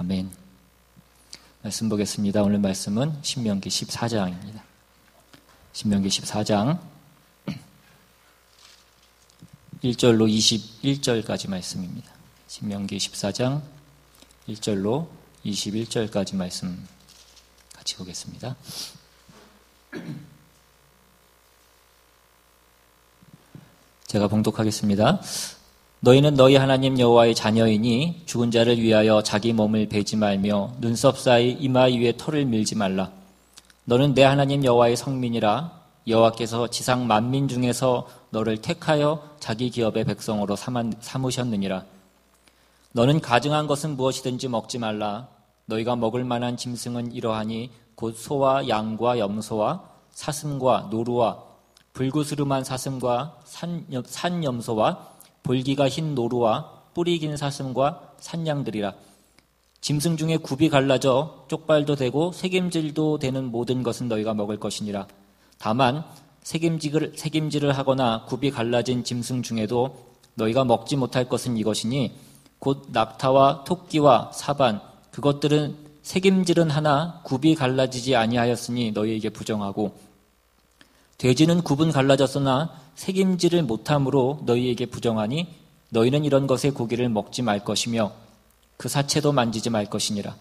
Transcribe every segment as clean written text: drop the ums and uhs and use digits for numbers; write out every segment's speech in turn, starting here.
아멘. 말씀 보겠습니다. 오늘 말씀은 신명기 14장입니다. 신명기 14장 1절로 21절까지 말씀입니다. 신명기 14장 1절로 21절까지 말씀 같이 보겠습니다. 제가 봉독하겠습니다. 너희는 너희 하나님 여호와의 자녀이니 죽은 자를 위하여 자기 몸을 베지 말며 눈썹 사이 이마 위에 털을 밀지 말라. 너는 내 하나님 여호와의 성민이라. 여호와께서 지상 만민 중에서 너를 택하여 자기 기업의 백성으로 삼으셨느니라. 너는 가증한 것은 무엇이든지 먹지 말라. 너희가 먹을 만한 짐승은 이러하니 곧 소와 양과 염소와 사슴과 노루와 불구스름한 사슴과 산염소와 볼기가 흰 노루와 뿌리 긴 사슴과 산양들이라. 짐승 중에 굽이 갈라져 쪽발도 되고 새김질도 되는 모든 것은 너희가 먹을 것이니라. 다만 새김질을 하거나 굽이 갈라진 짐승 중에도 너희가 먹지 못할 것은 이것이니 곧 낙타와 토끼와 사반, 그것들은 새김질은 하나 굽이 갈라지지 아니하였으니 너희에게 부정하고, 돼지는 굽은 갈라졌으나 새김질을 못함으로 너희에게 부정하니 너희는 이런 것의 고기를 먹지 말 것이며 그 사체도 만지지 말 것이니라.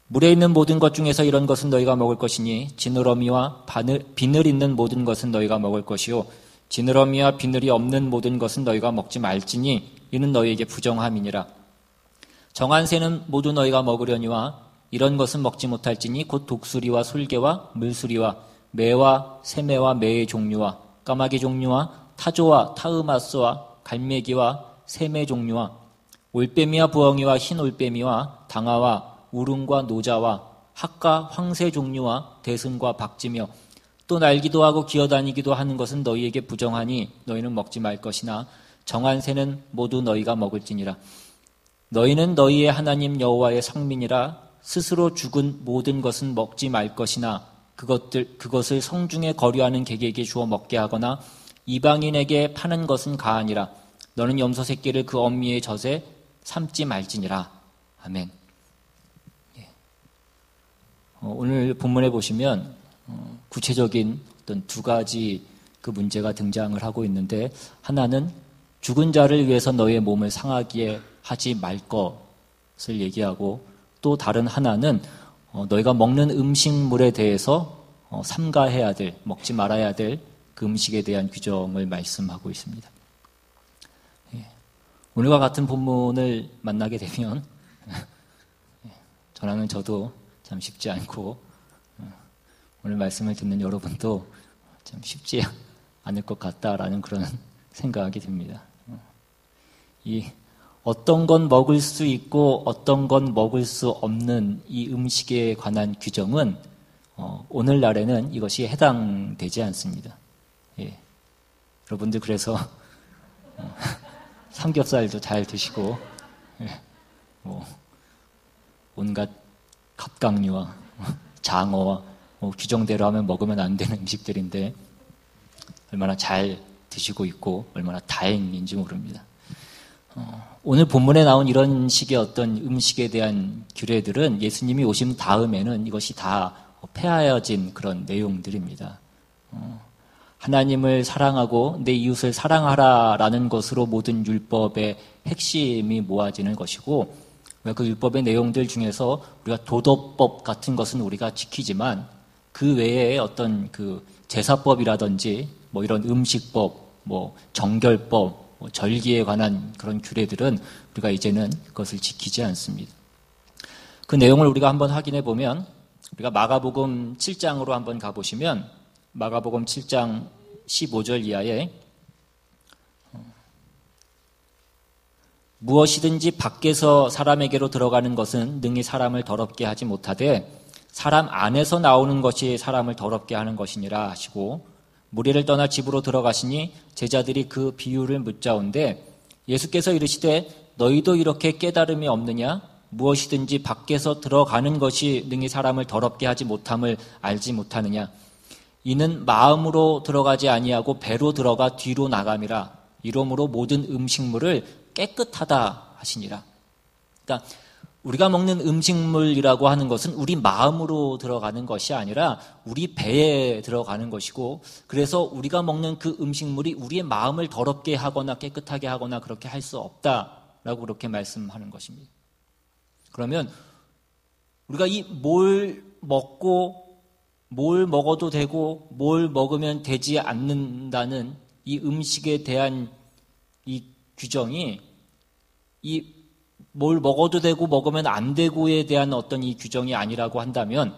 물에 있는 모든 것 중에서 이런 것은 너희가 먹을 것이니 지느러미와 비늘 있는 모든 것은 너희가 먹을 것이요 지느러미와 비늘이 없는 모든 것은 너희가 먹지 말지니 이는 너희에게 부정함이니라. 정한 새는 모두 너희가 먹으려니와 이런 것은 먹지 못할지니 곧 독수리와 솔개와 물수리와 매와 새매와 매의 종류와 까마귀 종류와 타조와 타으마스와 갈매기와 새매 종류와 올빼미와 부엉이와 흰 올빼미와 당아와 우릉과 노자와 학과 황새 종류와 대승과 박쥐며 또 날기도 하고 기어다니기도 하는 것은 너희에게 부정하니 너희는 먹지 말 것이나 정한 새는 모두 너희가 먹을지니라. 너희는 너희의 하나님 여호와의 성민이라. 스스로 죽은 모든 것은 먹지 말 것이나 그것을 성중에 거류하는 객에게 주어 먹게 하거나 이방인에게 파는 것은 가하니라. 너는 염소 새끼를 그 엄미의 젖에 삶지 말지니라. 아멘. 오늘 본문에 보시면 구체적인 어떤 두 가지 그 문제가 등장을 하고 있는데, 하나는 죽은 자를 위해서 너희의 몸을 상하게 하지 말 것을 얘기하고, 또 다른 하나는 너희가 먹는 음식물에 대해서 삼가해야 될, 먹지 말아야 될 그 음식에 대한 규정을 말씀하고 있습니다. 오늘과 같은 본문을 만나게 되면 저도 참 쉽지 않고 오늘 말씀을 듣는 여러분도 참 쉽지 않을 것 같다라는 그런 생각이 듭니다. 이 어떤 건 먹을 수 있고 어떤 건 먹을 수 없는 이 음식에 관한 규정은 오늘날에는 이것이 해당되지 않습니다. 여러분들 그래서 삼겹살도 잘 드시고 온갖 갑각류와 장어와 규정대로 하면 먹으면 안 되는 음식들인데 얼마나 잘 드시고 있고 얼마나 다행인지 모릅니다. 오늘 본문에 나온 이런 식의 어떤 음식에 대한 규례들은 예수님이 오신 다음에는 이것이 다 폐하여진 그런 내용들입니다. 하나님을 사랑하고 내 이웃을 사랑하라라는 것으로 모든 율법의 핵심이 모아지는 것이고, 그 율법의 내용들 중에서 우리가 도덕법 같은 것은 우리가 지키지만 그 외에 어떤 그 제사법이라든지 이런 음식법, 정결법, 절기에 관한 그런 규례들은 우리가 이제는 그것을 지키지 않습니다. 그 내용을 우리가 한번 확인해 보면, 우리가 마가복음 7장으로 한번 가보시면 마가복음 7장 15절 이하에 무엇이든지 밖에서 사람에게로 들어가는 것은 능히 사람을 더럽게 하지 못하되 사람 안에서 나오는 것이 사람을 더럽게 하는 것이니라 하시고, 무리를 떠나 집으로 들어가시니 제자들이 그 비유를 묻자온데 예수께서 이르시되 너희도 이렇게 깨달음이 없느냐? 무엇이든지 밖에서 들어가는 것이 능히 사람을 더럽게 하지 못함을 알지 못하느냐? 이는 마음으로 들어가지 아니하고 배로 들어가 뒤로 나감이라. 이러므로 모든 음식물을 깨끗하다 하시니라. 그러니까 우리가 먹는 음식물이라고 하는 것은 우리 마음으로 들어가는 것이 아니라 우리 배에 들어가는 것이고, 그래서 우리가 먹는 그 음식물이 우리의 마음을 더럽게 하거나 깨끗하게 하거나 그렇게 할 수 없다라고 그렇게 말씀하는 것입니다. 그러면 우리가 이 뭘 먹고 뭘 먹어도 되고 뭘 먹으면 되지 않는다는 이 음식에 대한 이 규정이 이 뭘 먹어도 되고 먹으면 안 되고에 대한 어떤 이 규정이 아니라고 한다면,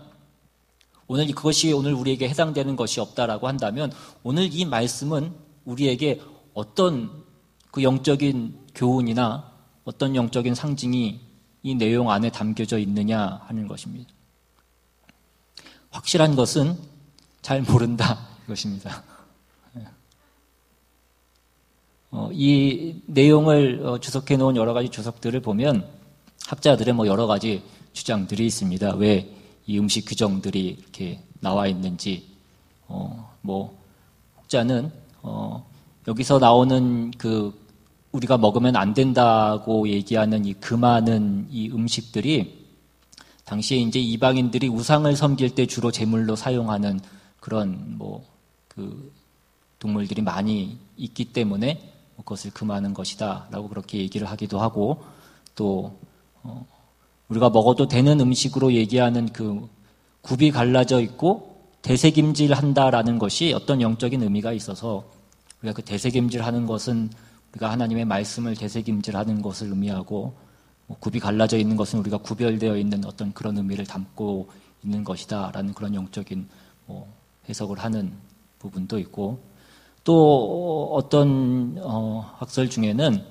오늘 그것이 오늘 우리에게 해당되는 것이 없다라고 한다면, 오늘 이 말씀은 우리에게 어떤 그 영적인 교훈이나 어떤 영적인 상징이 이 내용 안에 담겨져 있느냐 하는 것입니다. 확실한 것은 잘 모른다 이것입니다. 이 내용을 주석해 놓은 여러 가지 주석들을 보면 학자들의 여러 가지 주장들이 있습니다. 왜 이 음식 규정들이 이렇게 나와 있는지, 혹자는 여기서 나오는 그 우리가 먹으면 안 된다고 얘기하는 이 금하는 이 음식들이 당시에 이제 이방인들이 우상을 섬길 때 주로 제물로 사용하는 그런 그 동물들이 많이 있기 때문에 그것을 금하는 것이다라고 그렇게 얘기를 하기도 하고, 또 우리가 먹어도 되는 음식으로 얘기하는 그 굽이 갈라져 있고 되새김질한다라는 것이 어떤 영적인 의미가 있어서, 우리가 그 되새김질하는 것은 우리가 하나님의 말씀을 되새김질하는 것을 의미하고, 굽이 갈라져 있는 것은 우리가 구별되어 있는 어떤 그런 의미를 담고 있는 것이다라는 그런 영적인 해석을 하는 부분도 있고, 또 어떤 학설 중에는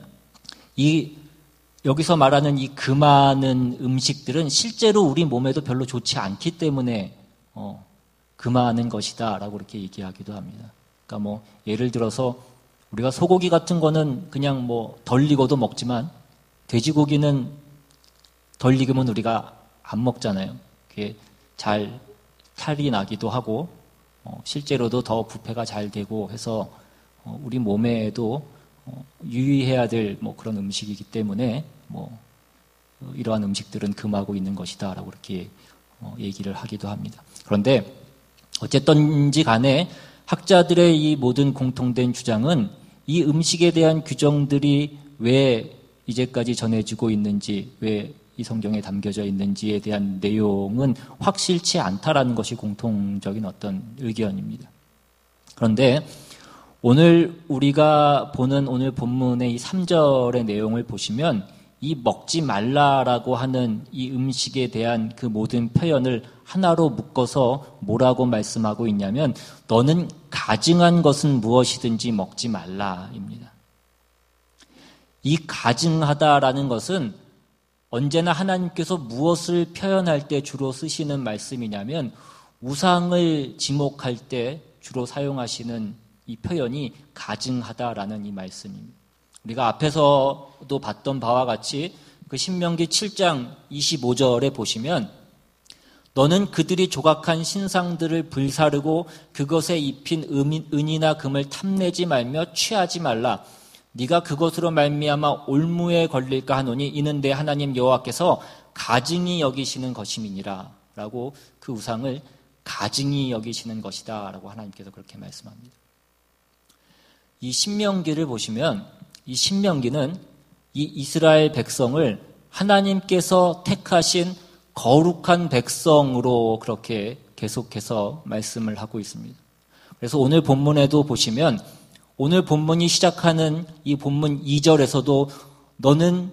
여기서 말하는 이 금하는 음식들은 실제로 우리 몸에도 별로 좋지 않기 때문에 금하는 것이다라고 이렇게 얘기하기도 합니다. 그러니까 예를 들어서 우리가 소고기 같은 거는 그냥 덜 익어도 먹지만 돼지고기는 덜 익으면 우리가 안 먹잖아요. 그게 잘 탈이 나기도 하고 실제로도 더 부패가 잘 되고 해서 우리 몸에도 유의해야 될 그런 음식이기 때문에 이러한 음식들은 금하고 있는 것이다라고 이렇게 얘기를 하기도 합니다. 그런데 어쨌든지 간에 학자들의 이 모든 공통된 주장은 이 음식에 대한 규정들이 왜 이제까지 전해지고 있는지, 왜 이 성경에 담겨져 있는지에 대한 내용은 확실치 않다라는 것이 공통적인 어떤 의견입니다. 그런데 오늘 우리가 보는 오늘 본문의 이 3절의 내용을 보시면 이 먹지 말라라고 하는 이 음식에 대한 그 모든 표현을 하나로 묶어서 뭐라고 말씀하고 있냐면, 너는 가증한 것은 무엇이든지 먹지 말라입니다. 이 가증하다라는 것은 언제나 하나님께서 무엇을 표현할 때 주로 쓰시는 말씀이냐면, 우상을 지목할 때 주로 사용하시는 이 표현이 가증하다라는 이 말씀입니다. 우리가 앞에서도 봤던 바와 같이 그 신명기 7장 25절에 보시면, 너는 그들이 조각한 신상들을 불사르고 그것에 입힌 은이나 금을 탐내지 말며 취하지 말라. 네가 그것으로 말미암아 올무에 걸릴까 하노니 이는 내 하나님 여호와께서 가증히 여기시는 것임이니라 라고, 그 우상을 가증히 여기시는 것이다 라고 하나님께서 그렇게 말씀합니다. 이 신명기를 보시면 이 신명기는 이 이스라엘 백성을 하나님께서 택하신 거룩한 백성으로 그렇게 계속해서 말씀을 하고 있습니다. 그래서 오늘 본문에도 보시면 오늘 본문이 시작하는 이 본문 2절에서도 너는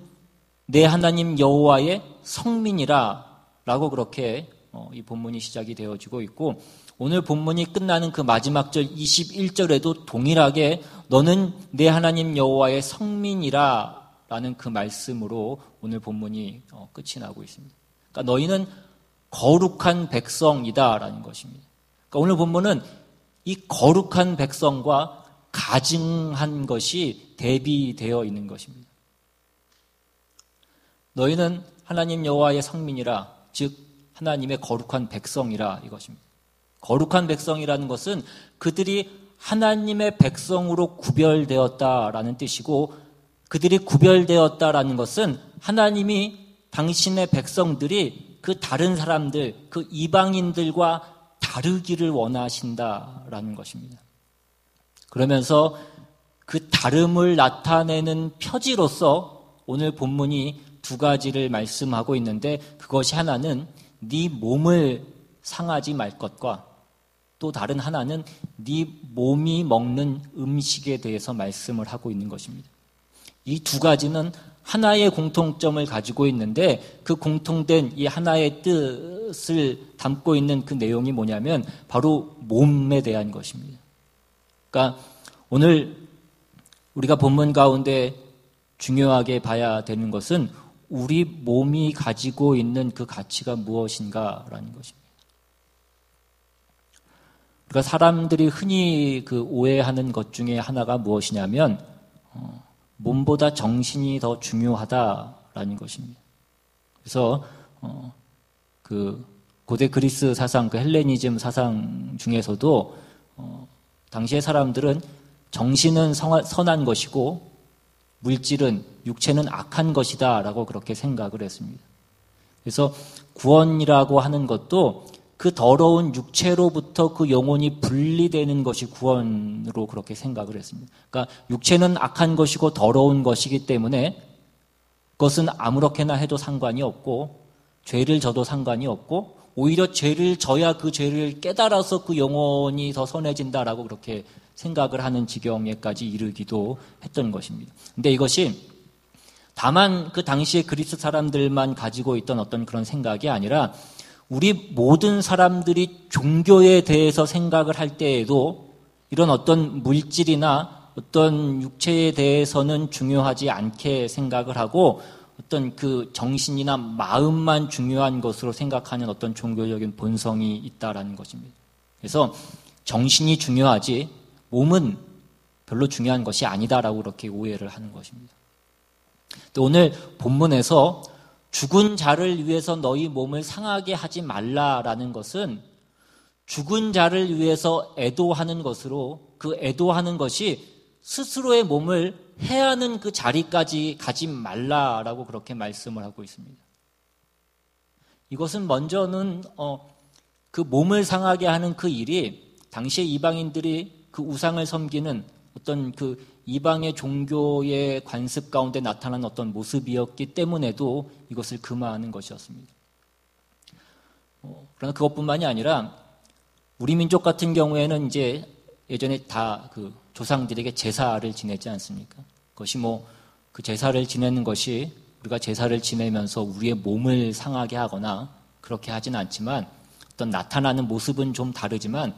내 하나님 여호와의 성민이라 라고 그렇게 이 본문이 시작이 되어지고 있고, 오늘 본문이 끝나는 그 마지막 절 21절에도 동일하게 너는 내 하나님 여호와의 성민이라 라는 그 말씀으로 오늘 본문이 끝이 나고 있습니다. 그러니까 너희는 거룩한 백성이다 라는 것입니다. 그러니까 오늘 본문은 이 거룩한 백성과 가증한 것이 대비되어 있는 것입니다. 너희는 하나님 여호와의 성민이라, 즉 하나님의 거룩한 백성이라 이것입니다. 거룩한 백성이라는 것은 그들이 하나님의 백성으로 구별되었다라는 뜻이고, 그들이 구별되었다라는 것은 하나님이 당신의 백성들이 그 다른 사람들, 그 이방인들과 다르기를 원하신다라는 것입니다. 그러면서 그 다름을 나타내는 표지로서 오늘 본문이 두 가지를 말씀하고 있는데, 그것이 하나는 네 몸을 상하지 말 것과 또 다른 하나는 네 몸이 먹는 음식에 대해서 말씀을 하고 있는 것입니다. 이 두 가지는 하나의 공통점을 가지고 있는데, 그 공통된 이 하나의 뜻을 담고 있는 그 내용이 뭐냐면 바로 몸에 대한 것입니다. 그러니까 오늘 우리가 본문 가운데 중요하게 봐야 되는 것은 우리 몸이 가지고 있는 그 가치가 무엇인가라는 것입니다. 그러니까 사람들이 흔히 그 오해하는 것 중에 하나가 무엇이냐면 몸보다 정신이 더 중요하다라는 것입니다. 그래서 그 고대 그리스 사상, 그 헬레니즘 사상 중에서도 당시의 사람들은 정신은 선한 것이고 물질은, 육체는 악한 것이다라고 그렇게 생각을 했습니다. 그래서 구원이라고 하는 것도 그 더러운 육체로부터 그 영혼이 분리되는 것이 구원으로 그렇게 생각을 했습니다. 그러니까 육체는 악한 것이고 더러운 것이기 때문에 그것은 아무렇게나 해도 상관이 없고 죄를 져도 상관이 없고 오히려 죄를 져야 그 죄를 깨달아서 그 영혼이 더 선해진다라고 그렇게 생각을 하는 지경에까지 이르기도 했던 것입니다. 근데 이것이 다만 그 당시에 그리스 사람들만 가지고 있던 어떤 그런 생각이 아니라 우리 모든 사람들이 종교에 대해서 생각을 할 때에도 이런 어떤 물질이나 어떤 육체에 대해서는 중요하지 않게 생각을 하고 어떤 그 정신이나 마음만 중요한 것으로 생각하는 어떤 종교적인 본성이 있다라는 것입니다. 그래서 정신이 중요하지 몸은 별로 중요한 것이 아니다라고 그렇게 오해를 하는 것입니다. 또 오늘 본문에서 죽은 자를 위해서 너희 몸을 상하게 하지 말라라는 것은 죽은 자를 위해서 애도하는 것으로, 그 애도하는 것이 스스로의 몸을 해하는 그 자리까지 가지 말라라고 그렇게 말씀을 하고 있습니다. 이것은 먼저는 그 몸을 상하게 하는 그 일이 당시의 이방인들이 그 우상을 섬기는 어떤 그 이방의 종교의 관습 가운데 나타난 어떤 모습이었기 때문에도 이것을 금하는 것이었습니다. 그러나 그것뿐만이 아니라 우리 민족 같은 경우에는 이제 예전에 다 그 조상들에게 제사를 지내지 않습니까? 그것이 그 제사를 지내는 것이 우리가 제사를 지내면서 우리의 몸을 상하게 하거나 그렇게 하진 않지만 어떤 나타나는 모습은 좀 다르지만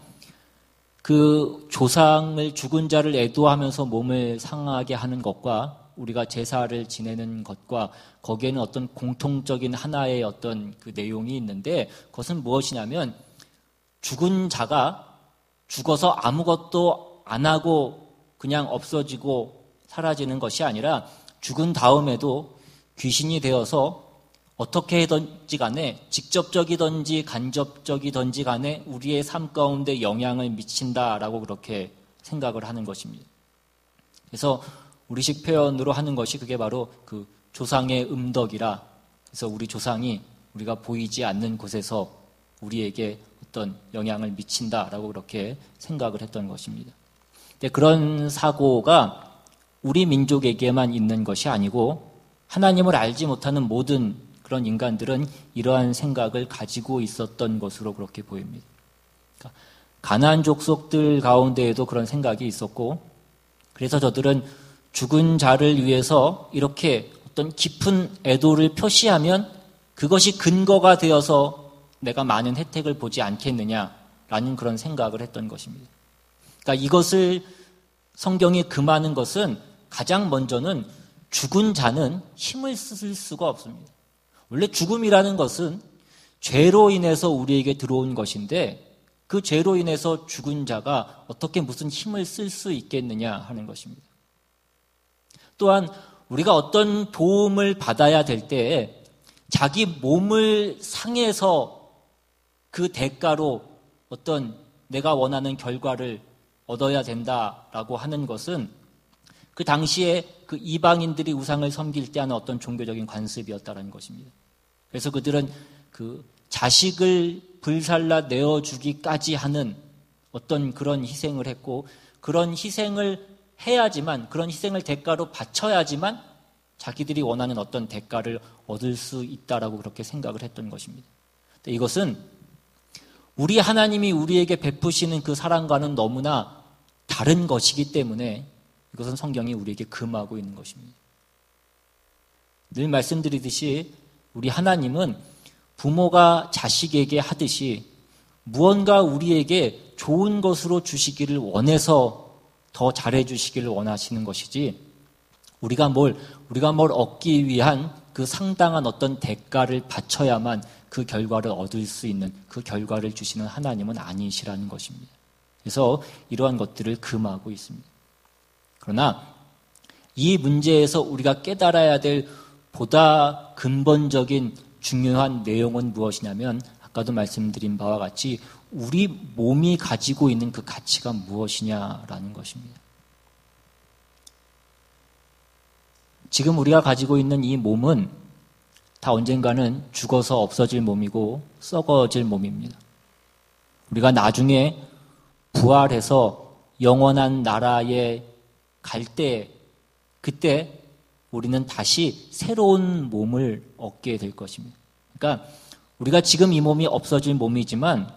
그 조상을, 죽은 자를 애도하면서 몸을 상하게 하는 것과 우리가 제사를 지내는 것과 거기에는 어떤 공통적인 하나의 어떤 그 내용이 있는데, 그것은 무엇이냐면 죽은 자가 죽어서 아무것도 안 하고 그냥 없어지고 사라지는 것이 아니라 죽은 다음에도 귀신이 되어서 어떻게 해든지 간에 직접적이든지 간접적이든지 간에 우리의 삶 가운데 영향을 미친다라고 그렇게 생각을 하는 것입니다. 그래서 우리식 표현으로 하는 것이 그게 바로 그 조상의 음덕이라, 그래서 우리 조상이 우리가 보이지 않는 곳에서 우리에게 어떤 영향을 미친다라고 그렇게 생각을 했던 것입니다. 근데 그런 사고가 우리 민족에게만 있는 것이 아니고 하나님을 알지 못하는 모든 그런 인간들은 이러한 생각을 가지고 있었던 것으로 그렇게 보입니다. 그러니까 가나안 족속들 가운데에도 그런 생각이 있었고, 그래서 저들은 죽은 자를 위해서 이렇게 어떤 깊은 애도를 표시하면 그것이 근거가 되어서 내가 많은 혜택을 보지 않겠느냐라는 그런 생각을 했던 것입니다. 그러니까 이것을 성경이 금하는 것은 가장 먼저는 죽은 자는 힘을 쓸 수가 없습니다. 원래 죽음이라는 것은 죄로 인해서 우리에게 들어온 것인데 그 죄로 인해서 죽은 자가 어떻게 무슨 힘을 쓸 수 있겠느냐 하는 것입니다. 또한 우리가 어떤 도움을 받아야 될 때에 자기 몸을 상해서 그 대가로 어떤 내가 원하는 결과를 얻어야 된다라고 하는 것은 그 당시에 그 이방인들이 우상을 섬길 때 하는 어떤 종교적인 관습이었다는 것입니다. 그래서 그들은 그 자식을 불살라 내어주기까지 하는 어떤 그런 희생을 했고, 그런 희생을 해야지만, 그런 희생을 대가로 바쳐야지만 자기들이 원하는 어떤 대가를 얻을 수 있다라고 그렇게 생각을 했던 것입니다. 이것은 우리 하나님이 우리에게 베푸시는 그 사랑과는 너무나 다른 것이기 때문에 이것은 성경이 우리에게 금하고 있는 것입니다. 늘 말씀드리듯이 우리 하나님은 부모가 자식에게 하듯이 무언가 우리에게 좋은 것으로 주시기를 원해서 더 잘해주시기를 원하시는 것이지, 우리가 뭘 얻기 위한 그 상당한 어떤 대가를 바쳐야만 그 결과를 얻을 수 있는, 그 결과를 주시는 하나님은 아니시라는 것입니다. 그래서 이러한 것들을 금하고 있습니다. 그러나 이 문제에서 우리가 깨달아야 될 보다 근본적인 중요한 내용은 무엇이냐면, 아까도 말씀드린 바와 같이 우리 몸이 가지고 있는 그 가치가 무엇이냐라는 것입니다. 지금 우리가 가지고 있는 이 몸은 다 언젠가는 죽어서 없어질 몸이고 썩어질 몸입니다. 우리가 나중에 부활해서 영원한 나라에 갈 때, 그때 우리는 다시 새로운 몸을 얻게 될 것입니다. 그러니까 우리가 지금 이 몸이 없어질 몸이지만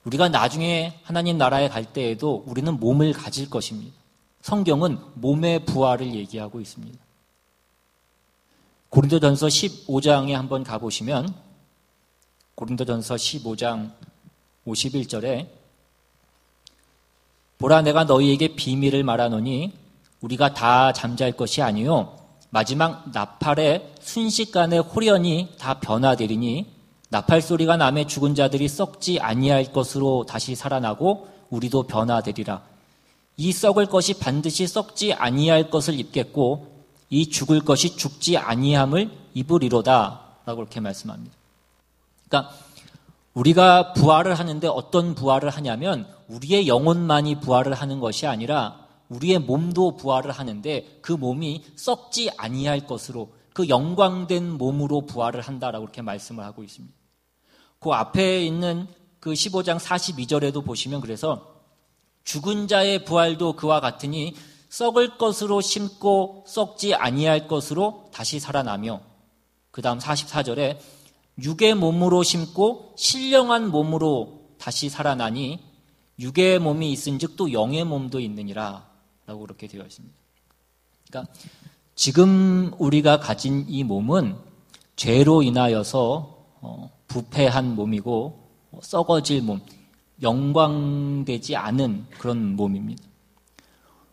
우리가 나중에 하나님 나라에 갈 때에도 우리는 몸을 가질 것입니다. 성경은 몸의 부활을 얘기하고 있습니다. 고린도전서 15장에 한번 가보시면, 고린도전서 15장 51절에 보라, 내가 너희에게 비밀을 말하노니 우리가 다 잠잘 것이 아니요 마지막 나팔에 순식간에 홀연히 다 변화되리니 나팔 소리가 나매 죽은 자들이 썩지 아니할 것으로 다시 살아나고 우리도 변화되리라. 이 썩을 것이 반드시 썩지 아니할 것을 입겠고 이 죽을 것이 죽지 아니함을 입으리로다 라고 이렇게 말씀합니다. 그러니까 우리가 부활을 하는데 어떤 부활을 하냐면 우리의 영혼만이 부활을 하는 것이 아니라 우리의 몸도 부활을 하는데 그 몸이 썩지 아니할 것으로, 그 영광된 몸으로 부활을 한다라고 이렇게 말씀을 하고 있습니다. 그 앞에 있는 그 15장 42절에도 보시면, 그래서 죽은 자의 부활도 그와 같으니 썩을 것으로 심고 썩지 아니할 것으로 다시 살아나며, 그 다음 44절에 육의 몸으로 심고 신령한 몸으로 다시 살아나니 육의 몸이 있은즉 또 영의 몸도 있느니라 라고 그렇게 되어 있습니다. 그러니까 지금 우리가 가진 이 몸은 죄로 인하여서 부패한 몸이고 썩어질 몸, 영광되지 않은 그런 몸입니다.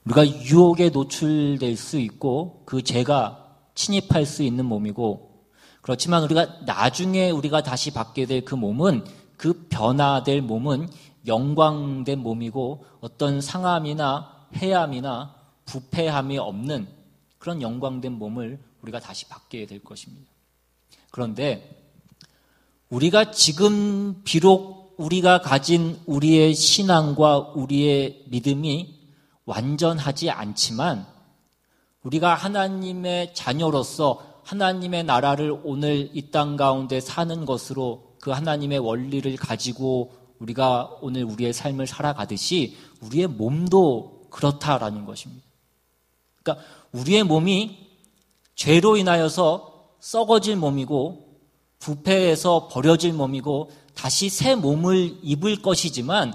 우리가 유혹에 노출될 수 있고 그 죄가 침입할 수 있는 몸이고, 그렇지만 우리가 나중에 우리가 다시 받게 될 그 몸은, 그 변화될 몸은 영광된 몸이고 어떤 상함이나 해함이나 부패함이 없는 그런 영광된 몸을 우리가 다시 받게 될 것입니다. 그런데 우리가 지금 비록 우리가 가진 우리의 신앙과 우리의 믿음이 완전하지 않지만 우리가 하나님의 자녀로서 하나님의 나라를 오늘 이 땅 가운데 사는 것으로 그 하나님의 원리를 가지고 우리가 오늘 우리의 삶을 살아가듯이 우리의 몸도 그렇다라는 것입니다. 그러니까 우리의 몸이 죄로 인하여서 썩어질 몸이고 부패해서 버려질 몸이고 다시 새 몸을 입을 것이지만,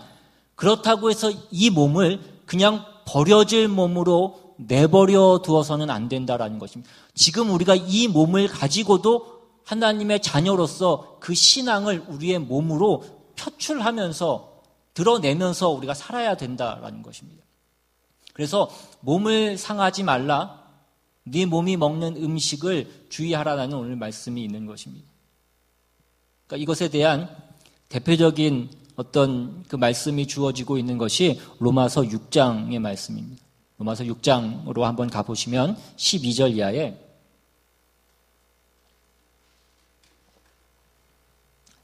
그렇다고 해서 이 몸을 그냥 버려질 몸으로 내버려 두어서는 안 된다라는 것입니다. 지금 우리가 이 몸을 가지고도 하나님의 자녀로서 그 신앙을 우리의 몸으로 표출하면서 드러내면서 우리가 살아야 된다라는 것입니다. 그래서 몸을 상하지 말라, 네 몸이 먹는 음식을 주의하라라는 오늘 말씀이 있는 것입니다. 그러니까 이것에 대한 대표적인 어떤 그 말씀이 주어지고 있는 것이 로마서 6장의 말씀입니다. 로마서 6장으로 한번 가보시면 12절 이하에,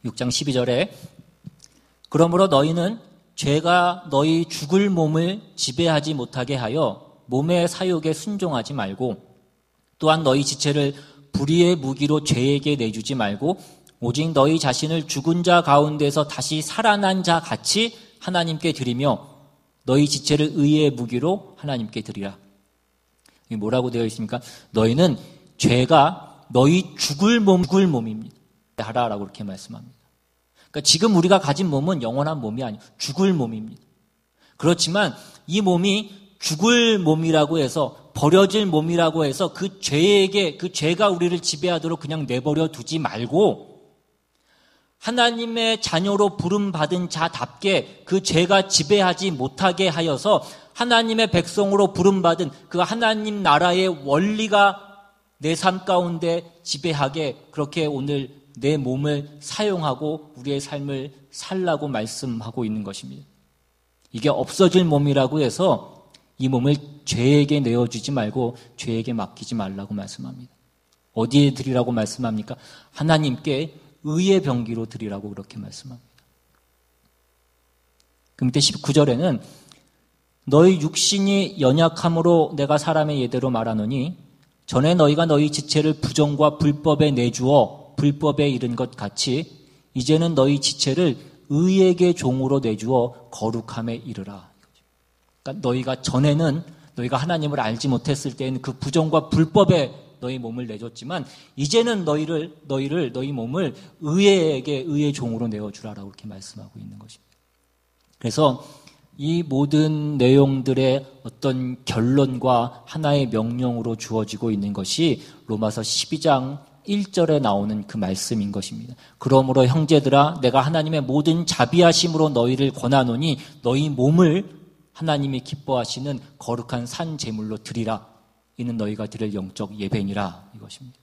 6장 12절에 그러므로 너희는 죄가 너희 죽을 몸을 지배하지 못하게 하여 몸의 사욕에 순종하지 말고, 또한 너희 지체를 불의의 무기로 죄에게 내주지 말고 오직 너희 자신을 죽은 자 가운데서 다시 살아난 자 같이 하나님께 드리며 너희 지체를 의의 무기로 하나님께 드리라. 이게 뭐라고 되어 있습니까? 너희는 죄가 너희 죽을 몸입니다. 하라라고 그렇게 말씀합니다. 그러니까 지금 우리가 가진 몸은 영원한 몸이 아니고 죽을 몸입니다. 그렇지만 이 몸이 죽을 몸이라고 해서 버려질 몸이라고 해서 그 죄가 우리를 지배하도록 그냥 내버려 두지 말고 하나님의 자녀로 부름받은 자답게 그 죄가 지배하지 못하게 하여서 하나님의 백성으로 부름받은 그 하나님 나라의 원리가 내 삶 가운데 지배하게 그렇게 오늘 내 몸을 사용하고 우리의 삶을 살라고 말씀하고 있는 것입니다. 이게 없어질 몸이라고 해서 이 몸을 죄에게 내어주지 말고 죄에게 맡기지 말라고 말씀합니다. 어디에 드리라고 말씀합니까? 하나님께 의의 병기로 드리라고 그렇게 말씀합니다. 그 밑에 19절에는 너희 육신이 연약함으로 내가 사람의 예대로 말하노니 전에 너희가 너희 지체를 부정과 불법에 내주어 불법에 이른 것 같이 이제는 너희 지체를 의에게 종으로 내주어 거룩함에 이르라. 그러니까 너희가 전에는 너희가 하나님을 알지 못했을 때는 그 부정과 불법에 너희 몸을 내줬지만 이제는 너희 몸을 의의 종으로 내어주라라고 이렇게 말씀하고 있는 것입니다. 그래서 이 모든 내용들의 어떤 결론과 하나의 명령으로 주어지고 있는 것이 로마서 12장 1절에 나오는 그 말씀인 것입니다. 그러므로 형제들아 내가 하나님의 모든 자비하심으로 너희를 권하노니 너희 몸을 하나님이 기뻐하시는 거룩한 산 제물로 드리라. 이는 너희가 드릴 영적 예배니라 이것입니다.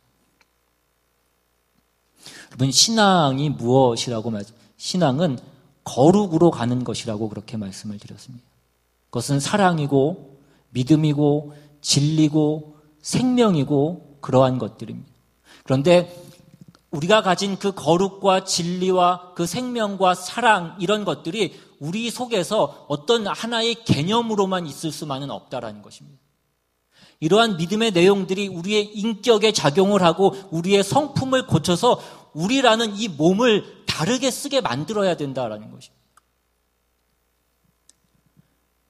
여러분 신앙이 무엇이라고 신앙은 거룩으로 가는 것이라고 그렇게 말씀을 드렸습니다. 그것은 사랑이고 믿음이고 진리고 생명이고 그러한 것들입니다. 그런데 우리가 가진 그 거룩과 진리와 그 생명과 사랑 이런 것들이 우리 속에서 어떤 하나의 개념으로만 있을 수만은 없다라는 것입니다. 이러한 믿음의 내용들이 우리의 인격에 작용을 하고 우리의 성품을 고쳐서 우리라는 이 몸을 다르게 쓰게 만들어야 된다라는 것입니다.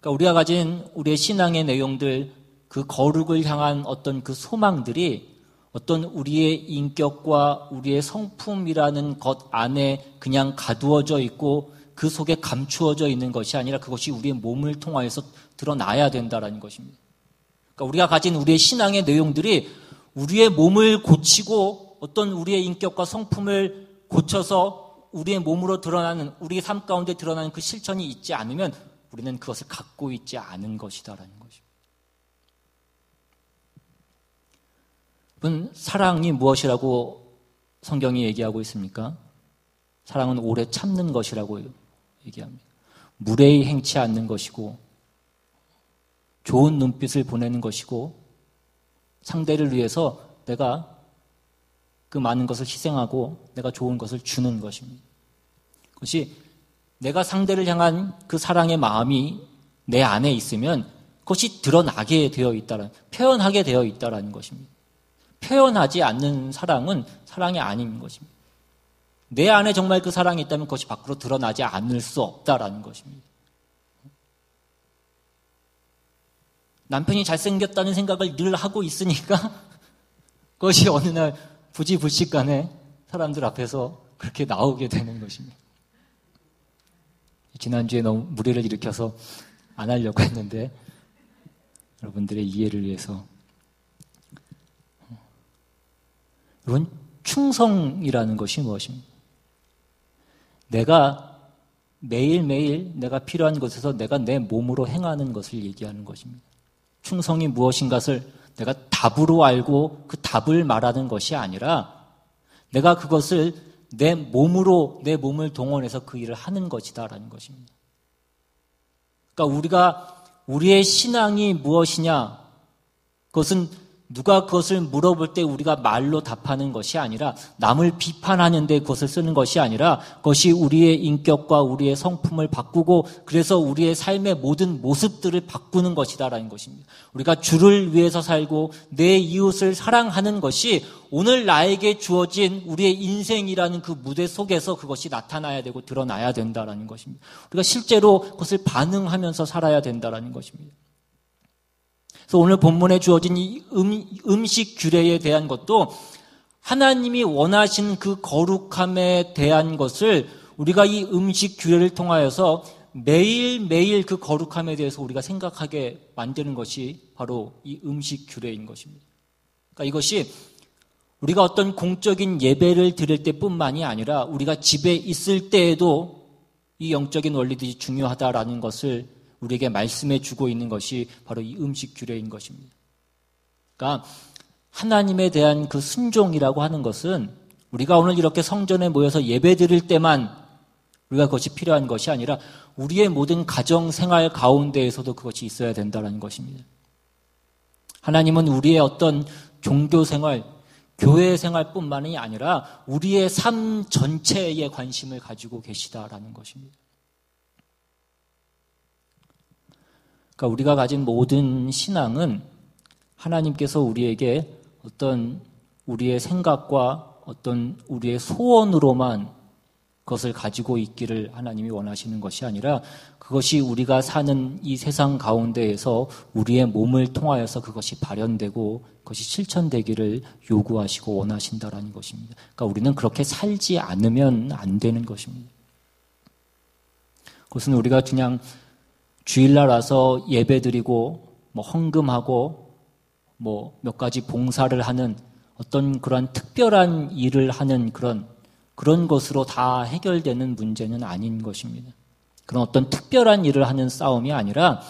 그러니까 우리가 가진 우리의 신앙의 내용들, 그 거룩을 향한 어떤 그 소망들이 어떤 우리의 인격과 우리의 성품이라는 것 안에 그냥 가두어져 있고 그 속에 감추어져 있는 것이 아니라 그것이 우리의 몸을 통하여서 드러나야 된다라는 것입니다. 그러니까 우리가 가진 우리의 신앙의 내용들이 우리의 몸을 고치고 어떤 우리의 인격과 성품을 고쳐서 우리의 몸으로 드러나는 우리의 삶 가운데 드러나는 그 실천이 있지 않으면 우리는 그것을 갖고 있지 않은 것이다라는 것입니다. 여러분, 사랑이 무엇이라고 성경이 얘기하고 있습니까? 사랑은 오래 참는 것이라고 얘기합니다. 무례히 행치 않는 것이고 좋은 눈빛을 보내는 것이고 상대를 위해서 내가 그 많은 것을 희생하고 내가 좋은 것을 주는 것입니다. 그것이 내가 상대를 향한 그 사랑의 마음이 내 안에 있으면 그것이 드러나게 되어 있다는, 표현하게 되어 있다는 것입니다. 표현하지 않는 사랑은 사랑이 아닌 것입니다. 내 안에 정말 그 사랑이 있다면 그것이 밖으로 드러나지 않을 수 없다라는 것입니다. 남편이 잘생겼다는 생각을 늘 하고 있으니까 그것이 어느 날 부지불식간에 사람들 앞에서 그렇게 나오게 되는 것입니다. 지난주에 너무 무리를 일으켜서 안 하려고 했는데 여러분들의 이해를 위해서 여러분, 충성이라는 것이 무엇입니까? 내가 매일매일 내가 필요한 곳에서 내가 내 몸으로 행하는 것을 얘기하는 것입니다. 충성이 무엇인가를 내가 답으로 알고 그 답을 말하는 것이 아니라 내가 그것을 내 몸으로 내 몸을 동원해서 그 일을 하는 것이다라는 것입니다. 그러니까 우리의 신앙이 무엇이냐? 그것은 누가 그것을 물어볼 때 우리가 말로 답하는 것이 아니라 남을 비판하는 데 그것을 쓰는 것이 아니라 그것이 우리의 인격과 우리의 성품을 바꾸고 그래서 우리의 삶의 모든 모습들을 바꾸는 것이다라는 것입니다. 우리가 주를 위해서 살고 내 이웃을 사랑하는 것이 오늘 나에게 주어진 우리의 인생이라는 그 무대 속에서 그것이 나타나야 되고 드러나야 된다라는 것입니다. 우리가 실제로 그것을 반응하면서 살아야 된다라는 것입니다. 그래서 오늘 본문에 주어진 이 음식 규례에 대한 것도 하나님이 원하신 그 거룩함에 대한 것을 우리가 이 음식 규례를 통하여서 매일매일 그 거룩함에 대해서 우리가 생각하게 만드는 것이 바로 이 음식 규례인 것입니다. 그러니까 이것이 우리가 어떤 공적인 예배를 드릴 때뿐만이 아니라 우리가 집에 있을 때에도 이 영적인 원리들이 중요하다라는 것을 우리에게 말씀해 주고 있는 것이 바로 이 음식 규례인 것입니다. 그러니까 하나님에 대한 그 순종이라고 하는 것은 우리가 오늘 이렇게 성전에 모여서 예배 드릴 때만 우리가 그것이 필요한 것이 아니라 우리의 모든 가정 생활 가운데에서도 그것이 있어야 된다는 것입니다. 하나님은 우리의 어떤 종교 생활, 교회 생활뿐만이 아니라 우리의 삶 전체에 관심을 가지고 계시다라는 것입니다. 그러니까 우리가 가진 모든 신앙은 하나님께서 우리에게 어떤 우리의 생각과 어떤 우리의 소원으로만 그것을 가지고 있기를 하나님이 원하시는 것이 아니라 그것이 우리가 사는 이 세상 가운데에서 우리의 몸을 통하여서 그것이 발현되고 그것이 실천되기를 요구하시고 원하신다라는 것입니다. 그러니까 우리는 그렇게 살지 않으면 안 되는 것입니다. 그것은 우리가 그냥 주일날 와서 예배드리고 헌금하고 몇 가지 봉사를 하는 어떤 그런 특별한 일을 하는 그런 것으로 다 해결되는 문제는 아닌 것입니다. 그런 어떤 특별한 일을 하는 싸움이 아니라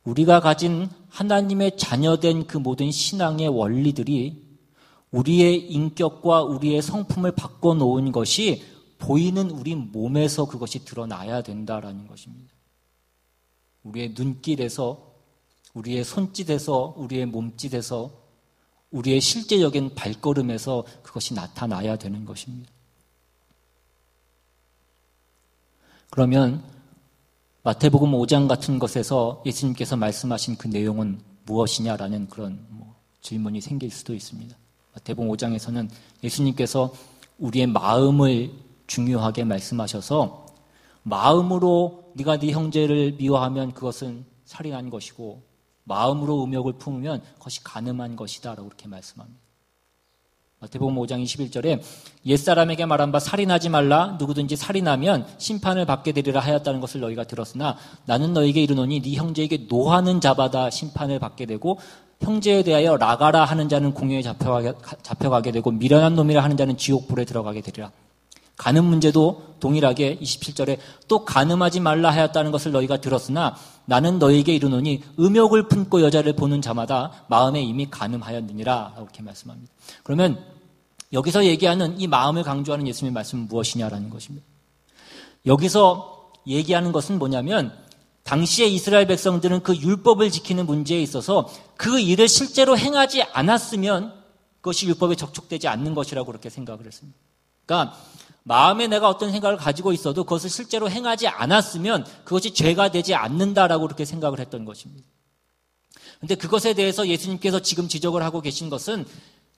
우리가 가진 하나님의 자녀된 그 모든 신앙의 원리들이 우리의 인격과 우리의 성품을 바꿔놓은 것이 보이는 우리 몸에서 그것이 드러나야 된다라는 것입니다. 우리의 눈길에서, 우리의 손짓에서, 우리의 몸짓에서, 우리의 실제적인 발걸음에서 그것이 나타나야 되는 것입니다. 그러면 마태복음 5장 같은 것에서 예수님께서 말씀하신 그 내용은 무엇이냐라는 그런 질문이 생길 수도 있습니다. 마태복음 5장에서는 예수님께서 우리의 마음을 중요하게 말씀하셔서 마음으로 네가 네 형제를 미워하면 그것은 살인한 것이고 마음으로 음욕을 품으면 그것이 간음한 것이다 라고 그렇게 말씀합니다. 마태복음 5장 21절에 옛사람에게 말한 바 살인하지 말라 누구든지 살인하면 심판을 받게 되리라 하였다는 것을 너희가 들었으나 나는 너희에게 이르노니 네 형제에게 노하는 자마다 심판을 받게 되고 형제에 대하여 나가라 하는 자는 공회에 잡혀가게 되고 미련한 놈이라 하는 자는 지옥불에 들어가게 되리라. 간음 문제도 동일하게 27절에 또 간음하지 말라 하였다는 것을 너희가 들었으나 나는 너희에게 이르노니 음욕을 품고 여자를 보는 자마다 마음에 이미 간음하였느니라 라고 이렇게 말씀합니다. 그러면 여기서 얘기하는 이 마음을 강조하는 예수님의 말씀은 무엇이냐라는 것입니다. 여기서 얘기하는 것은 뭐냐면 당시에 이스라엘 백성들은 그 율법을 지키는 문제에 있어서 그 일을 실제로 행하지 않았으면 그것이 율법에 적촉되지 않는 것이라고 그렇게 생각을 했습니다. 그러니까 마음에 내가 어떤 생각을 가지고 있어도 그것을 실제로 행하지 않았으면 그것이 죄가 되지 않는다라고 그렇게 생각을 했던 것입니다. 그런데 그것에 대해서 예수님께서 지금 지적을 하고 계신 것은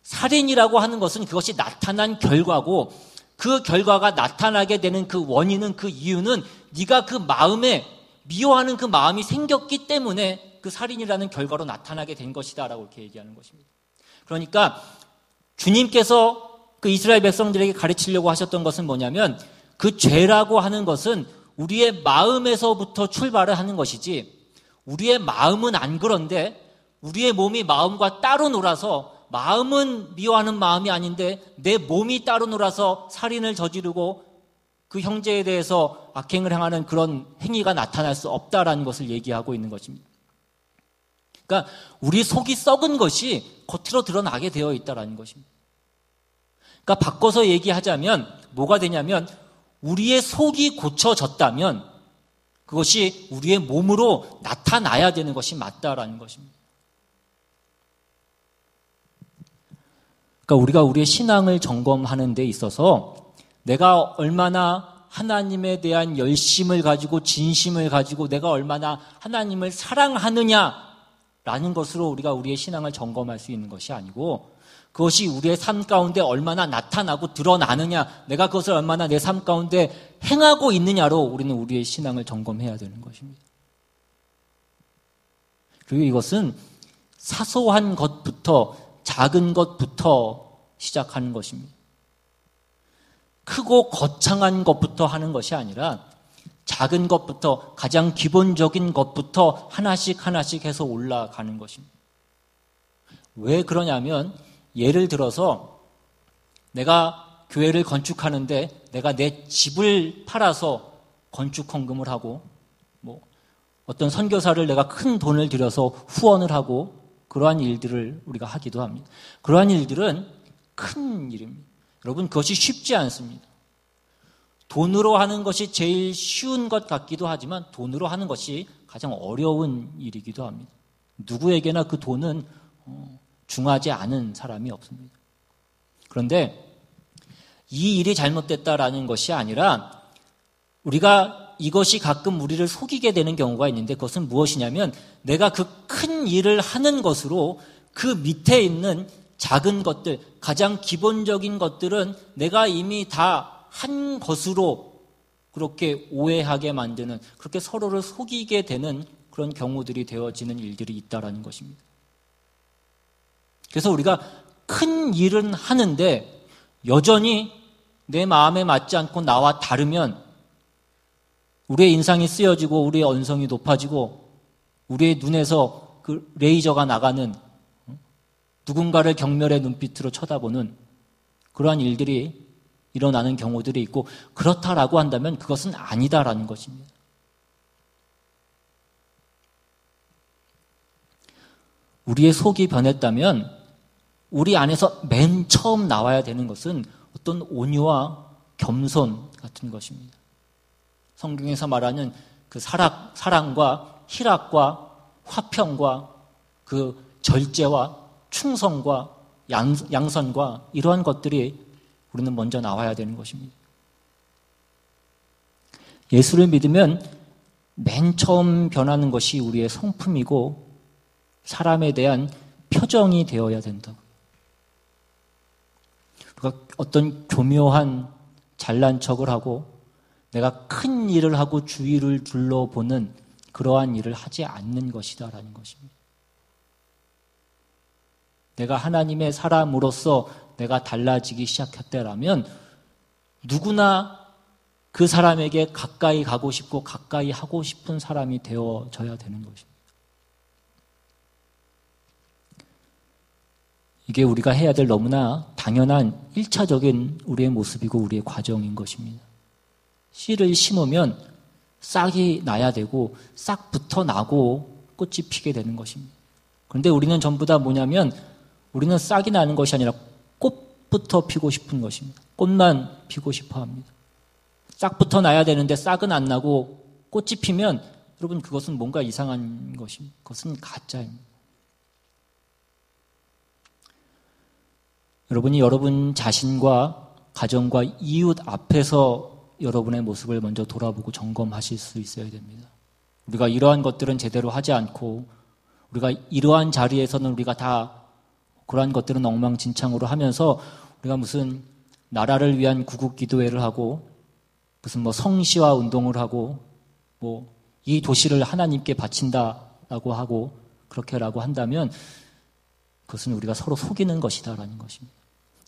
살인이라고 하는 것은 그것이 나타난 결과고 그 결과가 나타나게 되는 그 원인은 그 이유는 네가 그 마음에 미워하는 그 마음이 생겼기 때문에 그 살인이라는 결과로 나타나게 된 것이다 라고 이렇게 얘기하는 것입니다. 그러니까 주님께서 그 이스라엘 백성들에게 가르치려고 하셨던 것은 뭐냐면 그 죄라고 하는 것은 우리의 마음에서부터 출발을 하는 것이지 우리의 마음은 안 그런데 우리의 몸이 마음과 따로 놀아서 마음은 미워하는 마음이 아닌데 내 몸이 따로 놀아서 살인을 저지르고 그 형제에 대해서 악행을 행하는 그런 행위가 나타날 수 없다라는 것을 얘기하고 있는 것입니다. 그러니까 우리 속이 썩은 것이 겉으로 드러나게 되어 있다라는 것입니다. 그러니까 바꿔서 얘기하자면 뭐가 되냐면 우리의 속이 고쳐졌다면 그것이 우리의 몸으로 나타나야 되는 것이 맞다라는 것입니다. 그러니까 우리가 우리의 신앙을 점검하는 데 있어서 내가 얼마나 하나님에 대한 열심을 가지고 진심을 가지고 내가 얼마나 하나님을 사랑하느냐라는 것으로 우리가 우리의 신앙을 점검할 수 있는 것이 아니고 그것이 우리의 삶 가운데 얼마나 나타나고 드러나느냐, 내가 그것을 얼마나 내 삶 가운데 행하고 있느냐로 우리는 우리의 신앙을 점검해야 되는 것입니다. 그리고 이것은 사소한 것부터, 작은 것부터 시작하는 것입니다. 크고 거창한 것부터 하는 것이 아니라 작은 것부터, 가장 기본적인 것부터 하나씩 하나씩 해서 올라가는 것입니다. 왜 그러냐면 예를 들어서 내가 교회를 건축하는데 내가 내 집을 팔아서 건축 헌금을 하고 어떤 선교사를 내가 큰 돈을 들여서 후원을 하고 그러한 일들을 우리가 하기도 합니다. 그러한 일들은 큰 일입니다. 여러분, 그것이 쉽지 않습니다. 돈으로 하는 것이 제일 쉬운 것 같기도 하지만 돈으로 하는 것이 가장 어려운 일이기도 합니다. 누구에게나 그 돈은 중하지 않은 사람이 없습니다. 그런데 이 일이 잘못됐다라는 것이 아니라 우리가 이것이 가끔 우리를 속이게 되는 경우가 있는데 그것은 무엇이냐면 내가 그 큰 일을 하는 것으로 그 밑에 있는 작은 것들, 가장 기본적인 것들은 내가 이미 다 한 것으로 그렇게 오해하게 만드는, 그렇게 서로를 속이게 되는 그런 경우들이 되어지는 일들이 있다라는 것입니다. 그래서 우리가 큰 일은 하는데 여전히 내 마음에 맞지 않고 나와 다르면 우리의 인상이 쓰여지고 우리의 언성이 높아지고 우리의 눈에서 그 레이저가 나가는, 누군가를 경멸의 눈빛으로 쳐다보는 그러한 일들이 일어나는 경우들이 있고, 그렇다라고 한다면 그것은 아니다라는 것입니다. 우리의 속이 변했다면 우리 안에서 맨 처음 나와야 되는 것은 어떤 온유와 겸손 같은 것입니다. 성경에서 말하는 그 사랑과 희락과 화평과 그 절제와 충성과 양선과 이러한 것들이 우리는 먼저 나와야 되는 것입니다. 예수를 믿으면 맨 처음 변하는 것이 우리의 성품이고 사람에 대한 표정이 되어야 된다고. 우리가 어떤 교묘한 잘난 척을 하고 내가 큰 일을 하고 주위를 둘러보는 그러한 일을 하지 않는 것이다라는 것입니다. 내가 하나님의 사람으로서 내가 달라지기 시작했다라면 누구나 그 사람에게 가까이 가고 싶고 가까이 하고 싶은 사람이 되어져야 되는 것입니다. 이게 우리가 해야 될 너무나 당연한 1차적인 우리의 모습이고 우리의 과정인 것입니다. 씨를 심으면 싹이 나야 되고 싹부터 나고 꽃이 피게 되는 것입니다. 그런데 우리는 전부 다 뭐냐면 우리는 싹이 나는 것이 아니라 꽃부터 피고 싶은 것입니다. 꽃만 피고 싶어 합니다. 싹부터 나야 되는데 싹은 안 나고 꽃이 피면 여러분 그것은 뭔가 이상한 것입니다. 그것은 가짜입니다. 여러분이 여러분 자신과 가정과 이웃 앞에서 여러분의 모습을 먼저 돌아보고 점검하실 수 있어야 됩니다. 우리가 이러한 것들은 제대로 하지 않고 우리가 이러한 자리에서는 우리가 다 그러한 것들은 엉망진창으로 하면서 우리가 무슨 나라를 위한 구국기도회를 하고 무슨 성시와 운동을 하고 이 도시를 하나님께 바친다라고 하고 그렇게라고 한다면 그것은 우리가 서로 속이는 것이다라는 것입니다.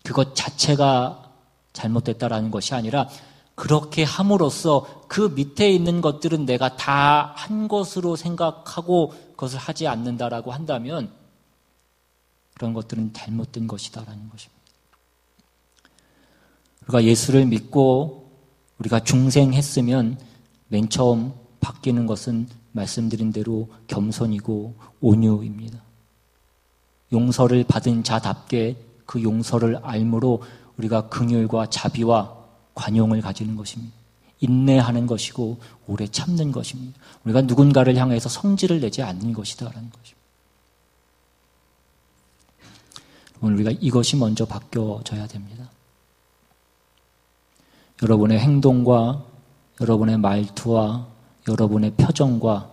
그것 자체가 잘못됐다라는 것이 아니라 그렇게 함으로써 그 밑에 있는 것들은 내가 다 한 것으로 생각하고 그것을 하지 않는다라고 한다면 그런 것들은 잘못된 것이다라는 것입니다. 우리가 예수를 믿고 우리가 중생했으면 맨 처음 바뀌는 것은 말씀드린 대로 겸손이고 온유입니다. 용서를 받은 자답게 그 용서를 알므로 우리가 긍휼과 자비와 관용을 가지는 것입니다. 인내하는 것이고 오래 참는 것입니다. 우리가 누군가를 향해서 성질을 내지 않는 것이다라는 것입니다. 오늘 우리가 이것이 먼저 바뀌어져야 됩니다. 여러분의 행동과 여러분의 말투와 여러분의 표정과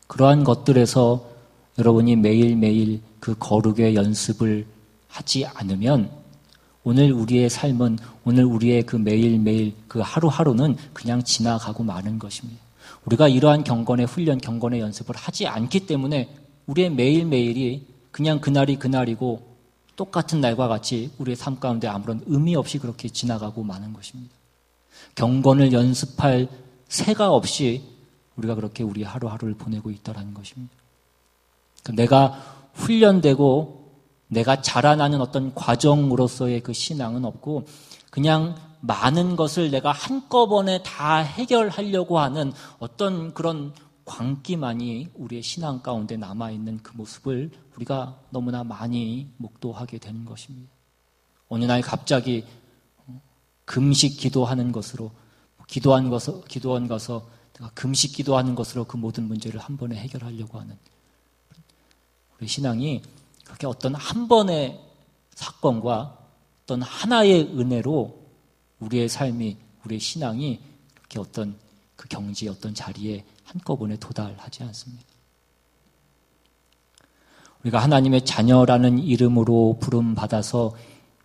그러한 것들에서 여러분이 매일매일 그 거룩의 연습을 하지 않으면 오늘 우리의 삶은, 오늘 우리의 그 매일매일 그 하루하루는 그냥 지나가고 마는 것입니다. 우리가 이러한 경건의 훈련, 경건의 연습을 하지 않기 때문에 우리의 매일매일이 그냥 그날이 그날이고 똑같은 날과 같이 우리의 삶 가운데 아무런 의미 없이 그렇게 지나가고 마는 것입니다. 경건을 연습할 새가 없이 우리가 그렇게 우리 하루하루를 보내고 있다는 것입니다. 내가 훈련되고 내가 자라나는 어떤 과정으로서의 그 신앙은 없고 그냥 많은 것을 내가 한꺼번에 다 해결하려고 하는 어떤 그런 광기만이 우리의 신앙 가운데 남아있는 그 모습을 우리가 너무나 많이 목도하게 되는 것입니다. 어느 날 갑자기 금식 기도하는 것으로 기도원 가서 내가 금식 기도하는 것으로 그 모든 문제를 한 번에 해결하려고 하는 우리 신앙이 그렇게 어떤 한 번의 사건과 어떤 하나의 은혜로 우리의 삶이, 우리의 신앙이 그렇게 어떤 그 경지의 어떤 자리에 한꺼번에 도달하지 않습니다. 우리가 하나님의 자녀라는 이름으로 부름받아서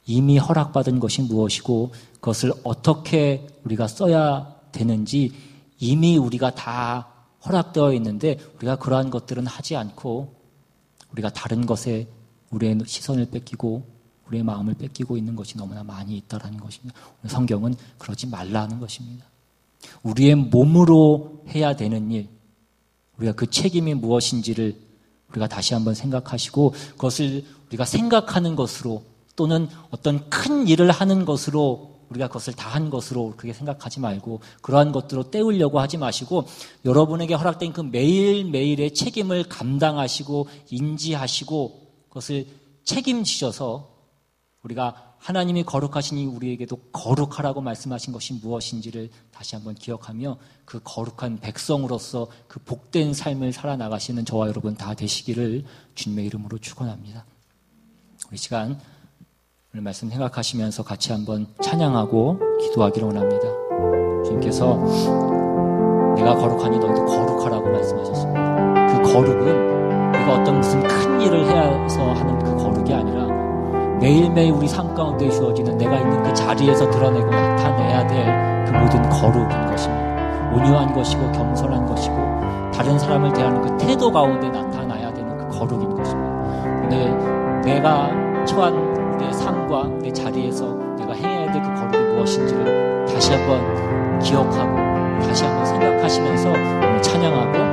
이미 허락받은 것이 무엇이고 그것을 어떻게 우리가 써야 되는지 이미 우리가 다 허락되어 있는데 우리가 그러한 것들은 하지 않고 우리가 다른 것에 우리의 시선을 뺏기고 우리의 마음을 뺏기고 있는 것이 너무나 많이 있다는 것입니다. 오늘 성경은 그러지 말라는 것입니다. 우리의 몸으로 해야 되는 일, 우리가 그 책임이 무엇인지를 우리가 다시 한번 생각하시고 그것을 우리가 생각하는 것으로 또는 어떤 큰 일을 하는 것으로 우리가 그것을 다 한 것으로 그렇게 생각하지 말고 그러한 것들로 때우려고 하지 마시고 여러분에게 허락된 그 매일매일의 책임을 감당하시고 인지하시고 그것을 책임지셔서 우리가 하나님이 거룩하시니 우리에게도 거룩하라고 말씀하신 것이 무엇인지를 다시 한번 기억하며 그 거룩한 백성으로서 그 복된 삶을 살아나가시는 저와 여러분 다 되시기를 주님의 이름으로 축원합니다. 우리 시간 오늘 말씀 생각하시면서 같이 한번 찬양하고 기도하기를 원합니다. 주님께서 내가 거룩하니 너희도 거룩하라고 말씀하셨습니다. 그 거룩은 우리가 어떤 무슨 큰 일을 해서 하는 그 거룩이 아니라 매일매일 우리 삶 가운데 주어지는 내가 있는 그 자리에서 드러내고 나타내야 될 그 모든 거룩인 것입니다. 온유한 것이고 겸손한 것이고 다른 사람을 대하는 그 태도 가운데 나타나야 되는 그 거룩인 것입니다. 오늘 내가 처한 우리의 삶과 내 자리에서 내가 해야 될 그 거룩이 무엇인지를 다시 한번 기억하고 다시 한번 생각하시면서 오늘 찬양하고